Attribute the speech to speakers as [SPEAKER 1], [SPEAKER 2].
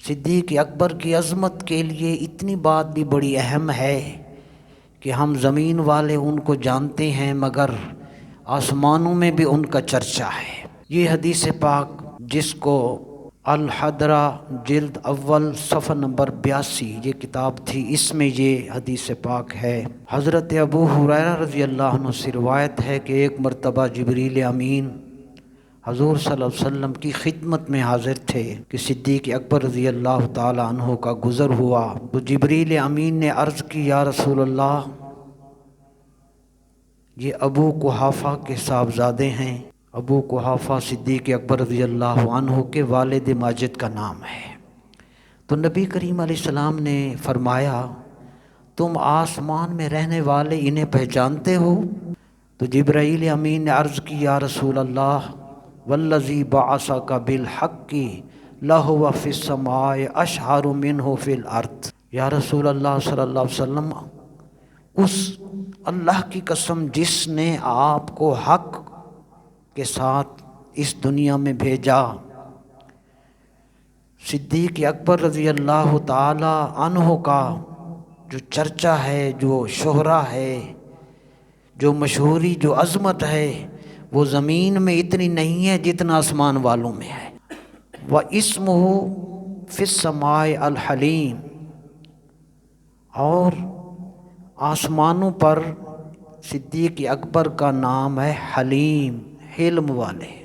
[SPEAKER 1] صدیق اکبر کی عظمت کے لیے اتنی بات بھی بڑی اہم ہے کہ ہم زمین والے ان کو جانتے ہیں مگر آسمانوں میں بھی ان کا چرچا ہے۔ یہ حدیث پاک جس کو الحدرہ جلد اول صفحہ نمبر 82 یہ کتاب تھی، اس میں یہ حدیث پاک ہے۔ حضرت ابو ہریرہ رضی اللہ عنہ سے روایت ہے کہ ایک مرتبہ جبریل امین حضور صلی اللہ علیہ وسلم کی خدمت میں حاضر تھے کہ صدیق اکبر رضی اللہ تعالی عنہ کا گزر ہوا تو جبریل امین نے عرض کی، یا رسول اللہ، یہ ابو قحافہ کے صاحبزادے ہیں۔ ابو قحافہ صدیق اکبر رضی اللہ عنہ کے والد ماجد کا نام ہے۔ تو نبی کریم علیہ السلام نے فرمایا، تم آسمان میں رہنے والے انہیں پہچانتے ہو؟ تو جبرائیل امین نے عرض کی، یا رسول اللہ، والذی بعثک بالحق لہو فی السماء اشہر منہ فی الارض۔ یا رسول اللہ صلی اللہ علیہ وسلم، اس اللہ کی قسم جس نے آپ کو حق کے ساتھ اس دنیا میں بھیجا، صدیق اکبر رضی اللہ تعالی عنہ کا جو چرچا ہے، جو شہرہ ہے، جو مشہوری، جو عظمت ہے، وہ زمین میں اتنی نہیں ہے جتنا آسمان والوں میں ہے۔ وَاسْمُهُ فِي السَّمَاءِ الْحَلِيمُ، اور آسمانوں پر صدیق اکبر کا نام ہے حلیم، حلم والے۔